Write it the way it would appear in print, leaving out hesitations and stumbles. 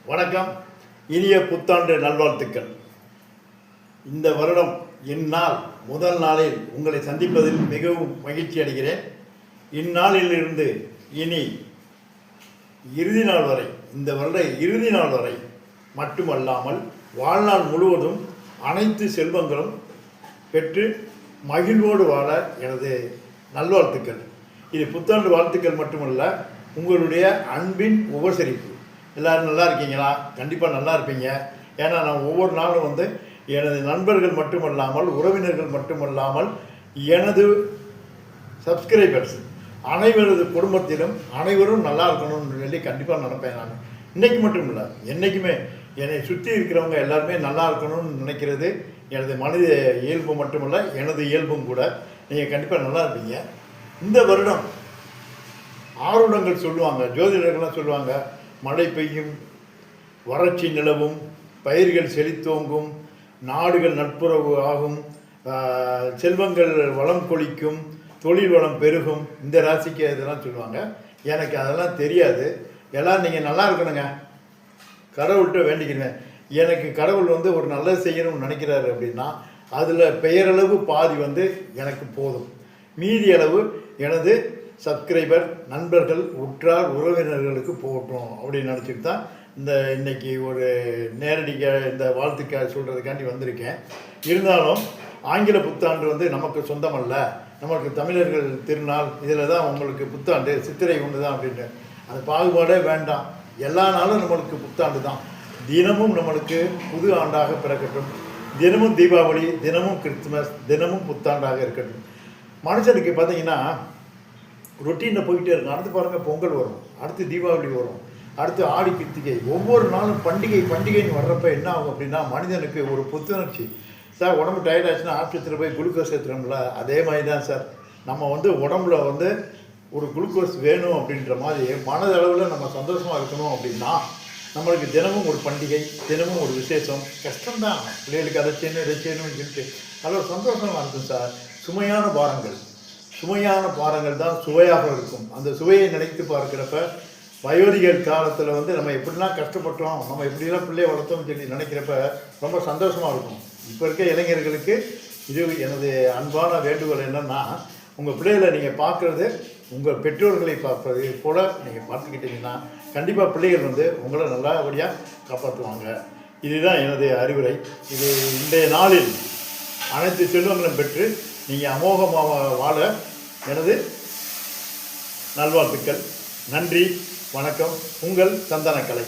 வணக்கம். இனிய புத்தாண்டு நல்வாழ்த்துக்கள். இந்த வருடம் இந்நாள் முதல் நாளில் உங்களை சந்திப்பதில் மிகவும் மகிழ்ச்சி அடைகிறேன். இந்நாளிலிருந்து இனி இறுதி நாள் வரை, இந்த வருட இறுதி நாள் வரை மட்டுமல்லாமல் வாழ்நாள் முழுவதும் அனைத்து செல்வங்களும் பெற்று மகிழ்வோடு வாழ எனது நல்வாழ்த்துக்கள். இது புத்தாண்டு வாழ்த்துக்கள் மட்டுமல்ல, உங்களுடைய அன்பின் உபசரிப்பு. எல்லோரும் நல்லா இருக்கீங்களா? கண்டிப்பாக நல்லா இருப்பீங்க. ஏன்னா நான் ஒவ்வொரு நாளும் எனது நண்பர்கள் மட்டுமல்லாமல், உறவினர்கள் மட்டுமல்லாமல், எனது சப்ஸ்கிரைபர்ஸ் அனைவரது குடும்பத்திலும் அனைவரும் நல்லா இருக்கணும்னு சொல்லி கண்டிப்பாக நினைப்பேன். நான் இன்றைக்கி மட்டும் இல்லை, என்றைக்குமே என்னை சுற்றி இருக்கிறவங்க எல்லாருமே நல்லா இருக்கணும்னு நினைக்கிறது எனது மனித இயல்பு மட்டுமல்ல, எனது இயல்பும் கூட. நீங்கள் கண்டிப்பாக நல்லா இருப்பீங்க. இந்த வருடம் ஆருடங்கள் சொல்லுவாங்க, ஜோதிடர்கள்லாம் சொல்லுவாங்க, மழை பெய்யும், வறட்சி நிலவும், பயிர்கள் செழித்தோங்கும், நாடுகள் நட்புறவு ஆகும், செல்வங்கள் வளம் கொளிக்கும், தொழில் வளம் பெருகும். இந்த ராசிக்கு இதெல்லாம் சொல்லுவாங்க. எனக்கு அதெல்லாம் தெரியாது. எல்லாம் நீங்கள் நல்லா இருக்கணுங்க, கடவுள்கிட்ட வேண்டிக்கிறேன். எனக்கு கடவுள் ஒரு நல்லது செய்யணும்னு நினைக்கிறாரு அப்படின்னா அதில் பெயரளவு பாதி எனக்கு போதும். மீதி அளவு எனது சப்ஸ்கிரைபர், நண்பர்கள், உற்றார் உறவினர்களுக்கு போகட்டும் அப்படின்னு நினச்சிட்டு தான் இன்னைக்கு ஒரு நேரடியாக இந்த வாழ்த்துக்க சொல்கிறதுக்காண்டி வந்திருக்கேன். இருந்தாலும் ஆங்கில புத்தாண்டு நமக்கு சொந்தமல்ல, நமக்கு தமிழர்கள் திருநாள், இதில் தான் உங்களுக்கு புத்தாண்டு சித்திரை ஒன்று தான் அப்படின்ட்டு அந்த பாகுபாடே வேண்டாம். எல்லா நாளும் நம்மளுக்கு புத்தாண்டு தான். தினமும் நம்மளுக்கு புது ஆண்டாக பிறக்கட்டும். தினமும் தீபாவளி, தினமும் கிறிஸ்துமஸ், தினமும் புத்தாண்டாக இருக்கட்டும். மனுஷனுக்கு பார்த்தீங்கன்னா ரொட்டீனில் போயிட்டே இருக்கும். அடுத்து பாருங்கள், பொங்கல் வரும், அடுத்து தீபாவளி வரும், அடுத்து ஆடி கிருத்திகை. ஒவ்வொரு நாளும் பண்டிகைன்னு வர்றப்ப என்ன ஆகும் அப்படின்னா மனிதனுக்கு ஒரு புத்துணர்ச்சி. சார் உடம்பு டயர்ட் ஆச்சுன்னா ஆஸ்பத்திரியில் போய் குளுக்கோஸ் ஏற்றுறோம்ல, அதே மாதிரி தான் சார் நம்ம உடம்புல ஒரு குளுக்கோஸ் வேணும் அப்படின்ற மாதிரி மனதளவில் நம்ம சந்தோஷமாக இருக்கணும் அப்படின்னா நம்மளுக்கு தினமும் ஒரு பண்டிகை, தினமும் ஒரு விசேஷம். கஷ்டம்தான், பிள்ளைகளுக்கு அதை செய்யணும் இதை செய்யணும்னு சொல்லிட்டு அதில் ஒரு சந்தோஷமாக இருக்கும் சார். சுமையான பாரங்கள் தான் சுவையாக இருக்கும். அந்த சுவையை நினைத்து பார்க்குறப்ப வயோதிகர் காலத்தில் நம்ம எப்படிலாம் கஷ்டப்பட்டோம், நம்ம எப்படிலாம் பிள்ளையை வளர்த்தோம்னு சொல்லி நினைக்கிறப்ப ரொம்ப சந்தோஷமாக இருக்கும். இப்போ இருக்க இளைஞர்களுக்கு இது எனது அன்பான வேண்டுகோள் என்னென்னா, உங்கள் பிள்ளைகளை நீங்கள் பார்க்குறது உங்கள் பெற்றோர்களை பார்ப்பது போல் நீங்கள் பார்த்துக்கிட்டிங்கன்னா கண்டிப்பாக பிள்ளைகள் உங்களை நல்லபடியாக காப்பாற்றுவாங்க. இதுதான் எனது அறிவுரை. இது இன்றைய நாளில் அனைத்து செல்வங்களும் பெற்று நீங்கள் அமோகமாக வாழ எனது நல்வாழ்த்துக்கள். நன்றி, வணக்கம். உங்கள் சந்தனக்கலை.